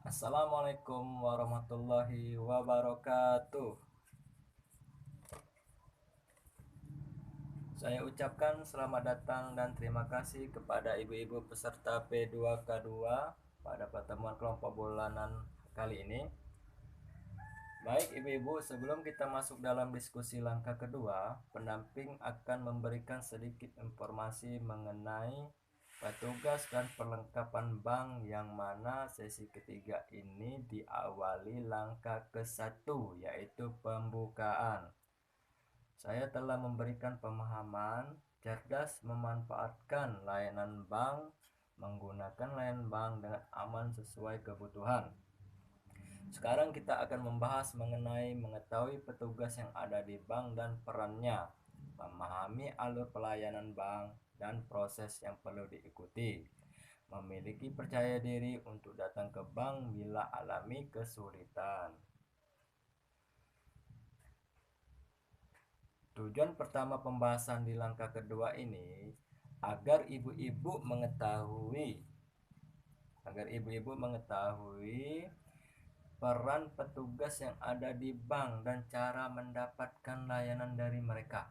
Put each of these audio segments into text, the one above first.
Assalamualaikum warahmatullahi wabarakatuh. Saya ucapkan selamat datang dan terima kasih kepada ibu-ibu peserta P2K2 pada pertemuan kelompok bulanan kali ini. Baik ibu-ibu, sebelum kita masuk dalam diskusi langkah kedua, pendamping akan memberikan sedikit informasi mengenai petugas dan perlengkapan bank, yang mana sesi ketiga ini diawali langkah ke-1, yaitu pembukaan. Saya telah memberikan pemahaman cerdas memanfaatkan layanan bank, menggunakan layanan bank dengan aman sesuai kebutuhan. Sekarang kita akan membahas mengenai mengetahui petugas yang ada di bank dan perannya, memahami alur pelayanan bank dan proses yang perlu diikuti, memiliki percaya diri untuk datang ke bank bila alami kesulitan. Tujuan pertama pembahasan di langkah kedua ini agar ibu-ibu mengetahui peran petugas yang ada di bank dan cara mendapatkan layanan dari mereka.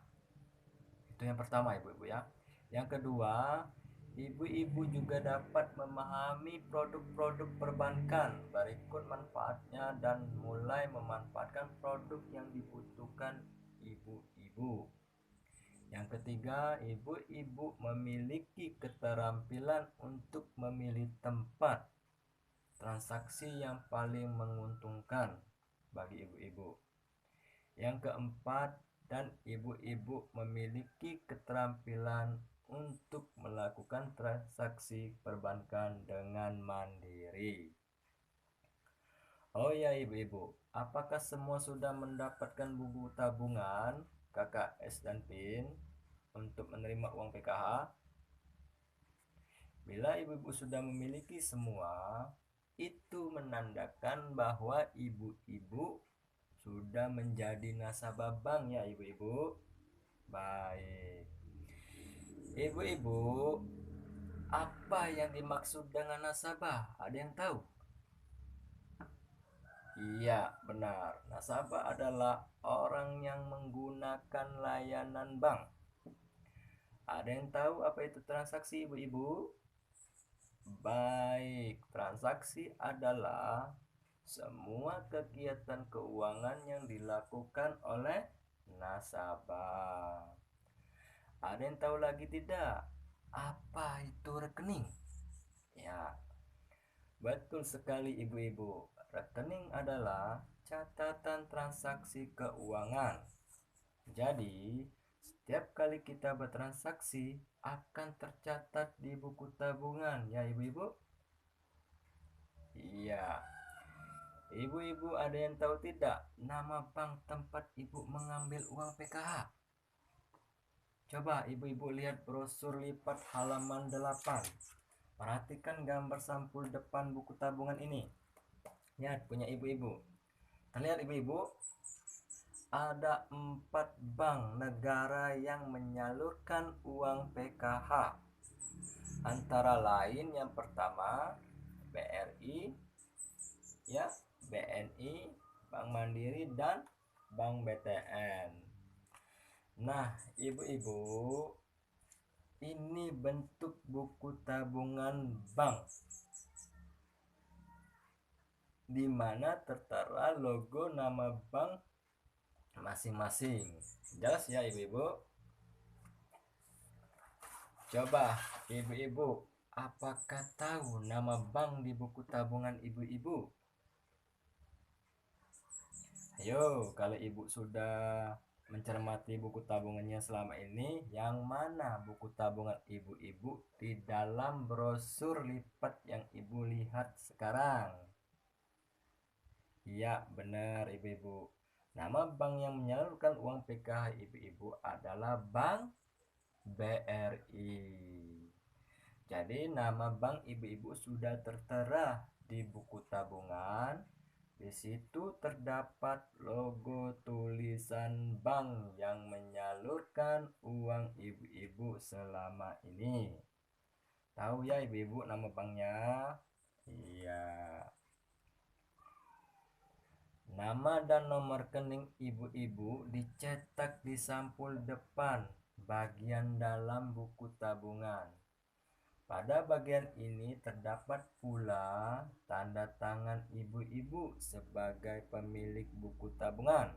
Itu yang pertama ibu-ibu ya. Yang kedua, ibu-ibu juga dapat memahami produk-produk perbankan, berikut manfaatnya, dan mulai memanfaatkan produk yang dibutuhkan ibu-ibu. Yang ketiga, ibu-ibu memiliki keterampilan untuk memilih tempat transaksi yang paling menguntungkan bagi ibu-ibu. Yang keempat, dan ibu-ibu memiliki keterampilan untuk melakukan transaksi perbankan dengan mandiri. Oh ya ibu-ibu, apakah semua sudah mendapatkan buku tabungan KKS dan PIN untuk menerima uang PKH? Bila ibu-ibu sudah memiliki semua, itu menandakan bahwa ibu-ibu sudah menjadi nasabah bank ya ibu-ibu. Baik. Ibu-ibu, apa yang dimaksud dengan nasabah? Ada yang tahu? Iya, benar. Nasabah adalah orang yang menggunakan layanan bank. Ada yang tahu apa itu transaksi, ibu-ibu? Baik, transaksi adalah semua kegiatan keuangan yang dilakukan oleh nasabah. Ada yang tahu lagi tidak? Apa itu rekening? Ya, betul sekali ibu-ibu. Rekening adalah catatan transaksi keuangan. Jadi, setiap kali kita bertransaksi akan tercatat di buku tabungan ya ibu-ibu. Iya. Ibu-ibu ada yang tahu tidak nama bank tempat ibu mengambil uang PKH? Coba ibu-ibu lihat brosur lipat halaman 8. Perhatikan gambar sampul depan buku tabungan ini. Lihat punya ibu-ibu. Terlihat ibu-ibu, ada 4 bank negara yang menyalurkan uang PKH. Antara lain yang pertama BRI, ya, BNI, Bank Mandiri, dan Bank BTN. Nah, ibu-ibu, ini bentuk buku tabungan bank, di mana tertera logo nama bank masing-masing. Jelas ya ibu-ibu? Coba ibu-ibu, apakah tahu nama bank di buku tabungan ibu-ibu? Ayo, kalau ibu sudah mencermati buku tabungannya selama ini, yang mana buku tabungan ibu-ibu di dalam brosur lipat yang ibu lihat sekarang? Iya, benar ibu-ibu. Nama bank yang menyalurkan uang PKH ibu-ibu adalah Bank BRI. Jadi nama bank ibu-ibu sudah tertera di buku tabungan. Di situ terdapat logo tulisan bank yang menyalurkan uang ibu-ibu selama ini. Tahu ya ibu-ibu nama banknya? Iya. Nama dan nomor rekening ibu-ibu dicetak di sampul depan bagian dalam buku tabungan. Pada bagian ini terdapat pula tanda tangan ibu-ibu sebagai pemilik buku tabungan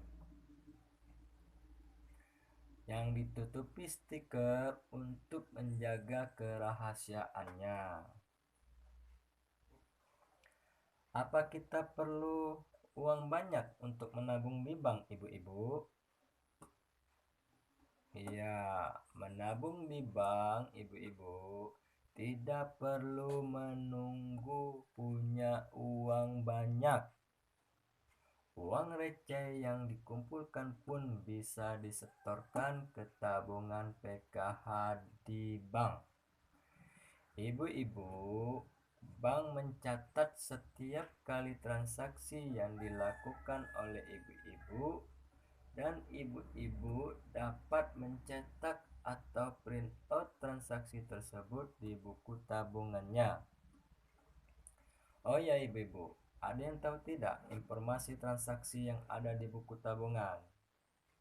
yang ditutupi stiker untuk menjaga kerahasiaannya. Apa kita perlu uang banyak untuk menabung di bank, ibu-ibu? Iya, menabung di bank, ibu-ibu, tidak perlu menunggu punya uang banyak. Uang receh yang dikumpulkan pun bisa disetorkan ke tabungan PKH di bank. Ibu-ibu, bank mencatat setiap kali transaksi yang dilakukan oleh ibu-ibu, dan ibu-ibu dapat mencetak atau print out transaksi tersebut di buku tabungannya. Oh ya ibu-ibu, ada yang tahu tidak informasi transaksi yang ada di buku tabungan?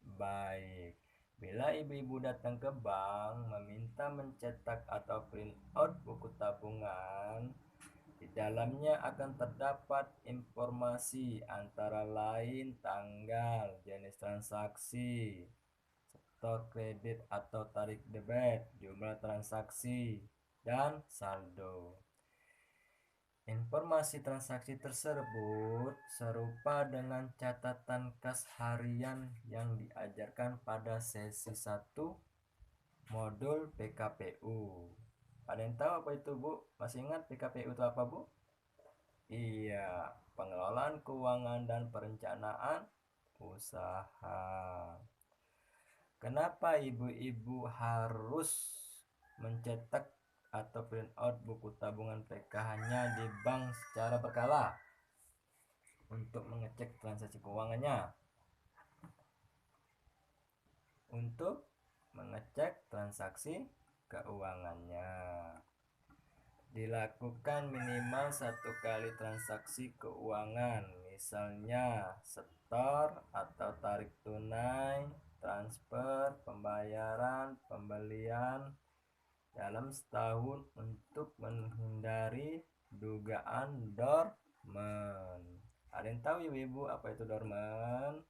Baik, bila ibu-ibu datang ke bank meminta mencetak atau print out buku tabungan, di dalamnya akan terdapat informasi antara lain tanggal, jenis transaksi, setor kredit atau tarik debit, jumlah transaksi, dan saldo. Informasi transaksi tersebut serupa dengan catatan kas harian yang diajarkan pada sesi 1 modul PKPU. Ada yang tahu apa itu, Bu? Masih ingat PKPU itu apa, Bu? Iya, pengelolaan keuangan dan perencanaan usaha. Kenapa ibu-ibu harus mencetak atau print out buku tabungan PKH-nya di bank secara berkala untuk mengecek transaksi keuangannya? Untuk mengecek transaksi keuangannya dilakukan minimal 1 kali transaksi keuangan, misalnya setor atau tarik tunai, transfer, pembayaran, pembelian dalam setahun untuk menghindari dugaan dorman. Ada yang tahu ibu-ibu apa itu dorman?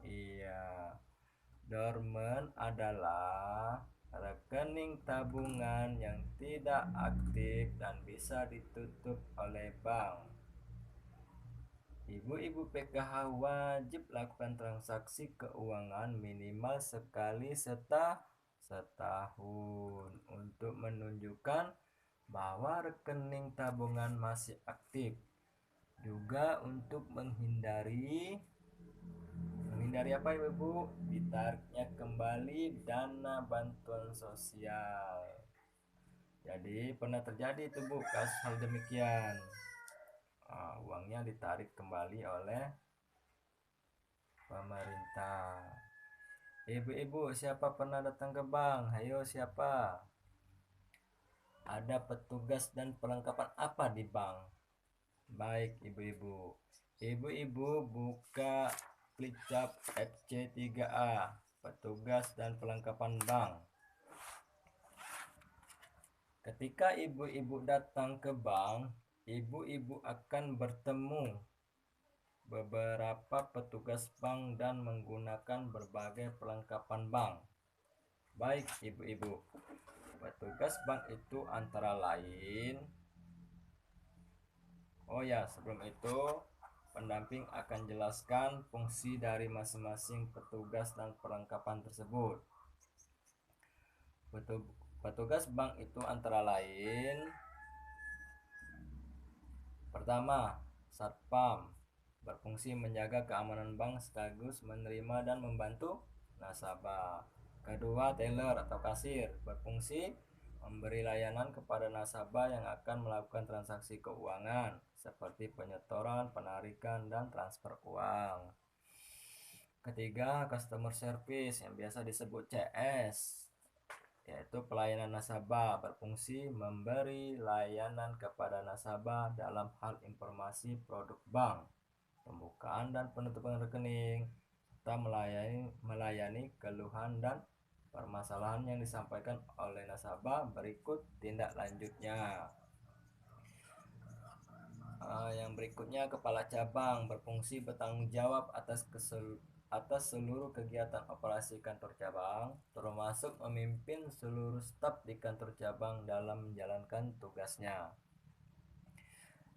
Iya, dorman adalah rekening tabungan yang tidak aktif dan bisa ditutup oleh bank. Ibu-ibu PKH wajib lakukan transaksi keuangan minimal sekali setahun untuk menunjukkan bahwa rekening tabungan masih aktif. Juga untuk menghindari apa ibu? Ditariknya kembali dana bantuan sosial. Jadi pernah terjadi itu, Bu, kasus hal demikian. Uangnya ditarik kembali oleh pemerintah. Ibu-ibu, siapa pernah datang ke bank? Ayo, siapa? Ada petugas dan perlengkapan apa di bank? Baik, ibu-ibu. Ibu-ibu buka Flickchart FC3A, petugas dan perlengkapan bank. Ketika ibu-ibu datang ke bank, ibu-ibu akan bertemu beberapa petugas bank dan menggunakan berbagai perlengkapan bank. Baik, ibu-ibu. Petugas bank itu antara lain. Oh ya, sebelum itu pendamping akan jelaskan fungsi dari masing-masing petugas dan perlengkapan tersebut. Petugas bank itu antara lain: pertama, satpam, berfungsi menjaga keamanan bank sekaligus menerima dan membantu nasabah. Kedua, teller atau kasir, berfungsi memberi layanan kepada nasabah yang akan melakukan transaksi keuangan seperti penyetoran, penarikan, dan transfer uang. Ketiga, customer service yang biasa disebut CS, yaitu pelayanan nasabah, berfungsi memberi layanan kepada nasabah dalam hal informasi produk bank. pembukaan dan penutupan rekening, serta melayani keluhan dan permasalahan yang disampaikan oleh nasabah. Berikut tindak lanjutnya. Yang berikutnya, kepala cabang berfungsi bertanggung jawab atas seluruh kegiatan operasi kantor cabang, termasuk memimpin seluruh staf di kantor cabang dalam menjalankan tugasnya.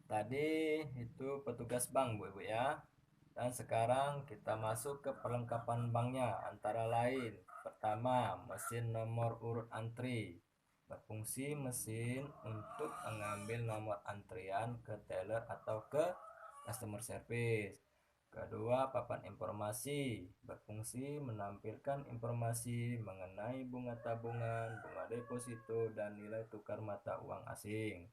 Tadi itu petugas bank, Bu Ibu ya. Dan sekarang kita masuk ke perlengkapan banknya, antara lain pertama, mesin nomor urut antri. Berfungsi mesin untuk mengambil nomor antrian ke teller atau ke customer service. Kedua, papan informasi. Berfungsi menampilkan informasi mengenai bunga tabungan, bunga deposito, dan nilai tukar mata uang asing.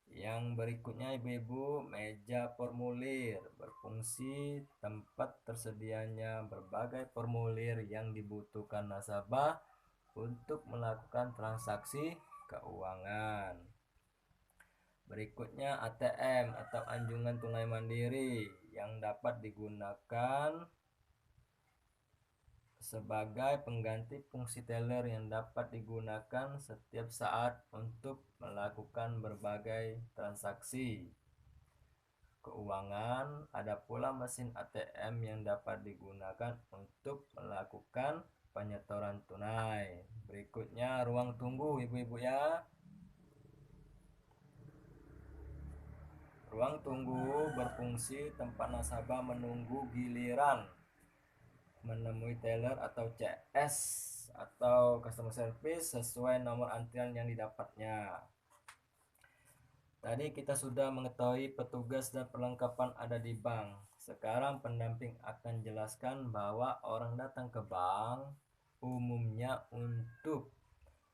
Yang berikutnya, ibu-ibu, meja formulir. Berfungsi tempat tersedianya berbagai formulir yang dibutuhkan nasabah untuk melakukan transaksi keuangan. Berikutnya, ATM atau anjungan tunai mandiri yang dapat digunakan sebagai pengganti fungsi teller yang dapat digunakan setiap saat untuk melakukan berbagai transaksi keuangan. Ada pula mesin ATM yang dapat digunakan untuk melakukan penyetoran tunai. Berikutnya, ruang tunggu, ibu-ibu ya. Ruang tunggu berfungsi tempat nasabah menunggu giliran menemui teller atau CS atau customer service sesuai nomor antrian yang didapatnya. Tadi kita sudah mengetahui petugas dan perlengkapan ada di bank. Sekarang pendamping akan jelaskan bahwa orang datang ke bank umumnya untuk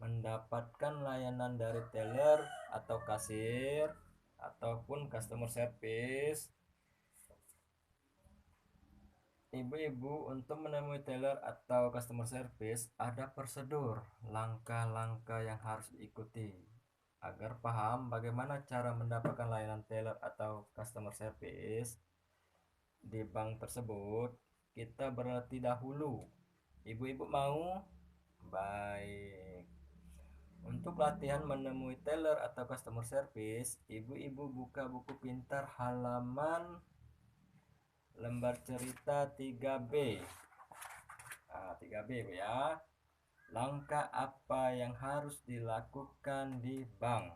mendapatkan layanan dari teller atau kasir ataupun customer service. Ibu-ibu, untuk menemui teller atau customer service ada prosedur, langkah-langkah yang harus diikuti. Agar paham bagaimana cara mendapatkan layanan teller atau customer service di bank tersebut, kita berlatih dahulu. Ibu-ibu mau? Baik. Untuk latihan menemui teller atau customer service, ibu-ibu buka buku pintar halaman lembar cerita 3B. 3B ya. Langkah apa yang harus dilakukan di bank?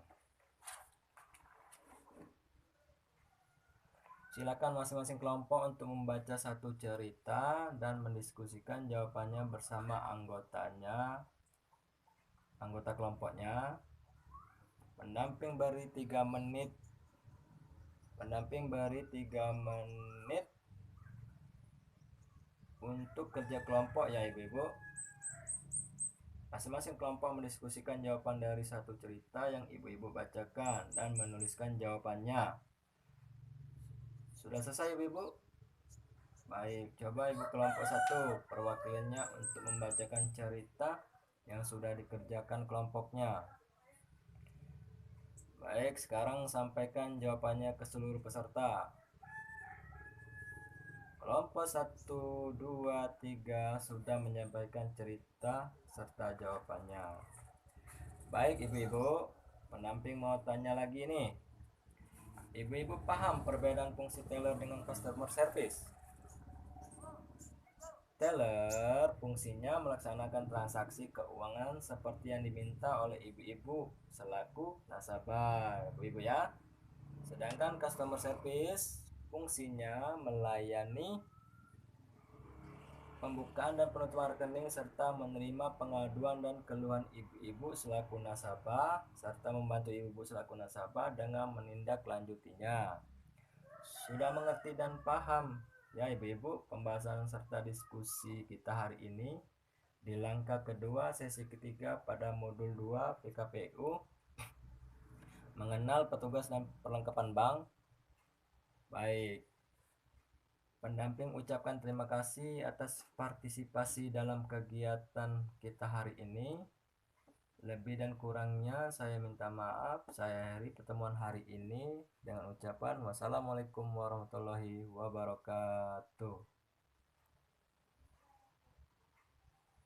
Silakan masing-masing kelompok untuk membaca satu cerita dan mendiskusikan jawabannya bersama anggota kelompoknya. Pendamping beri 3 menit. Untuk kerja kelompok ya ibu-ibu. Masing-masing kelompok mendiskusikan jawaban dari satu cerita yang ibu-ibu bacakan dan menuliskan jawabannya. Sudah selesai ibu-ibu? Baik, coba ibu kelompok 1 perwakilannya untuk membacakan cerita yang sudah dikerjakan kelompoknya. Baik, sekarang sampaikan jawabannya ke seluruh peserta. Kelompok 1, 2, 3 sudah menyampaikan cerita serta jawabannya. Baik ibu-ibu, pendamping mau tanya lagi nih. Ibu-ibu paham perbedaan fungsi teller dengan customer service? Teller fungsinya melaksanakan transaksi keuangan seperti yang diminta oleh ibu-ibu selaku nasabah, ibu-ibu ya. Sedangkan customer service fungsinya melayani pembukaan dan penutupan rekening serta menerima pengaduan dan keluhan ibu-ibu selaku nasabah serta membantu ibu-ibu selaku nasabah dengan menindaklanjutinya. Sudah mengerti dan paham ya ibu-ibu pembahasan serta diskusi kita hari ini di langkah kedua sesi ketiga pada modul 2 PKPU mengenal petugas dan perlengkapan bank. Baik, pendamping ucapkan terima kasih atas partisipasi dalam kegiatan kita hari ini. Lebih dan kurangnya saya minta maaf. Saya akhiri pertemuan hari ini dengan ucapan wassalamualaikum warahmatullahi wabarakatuh.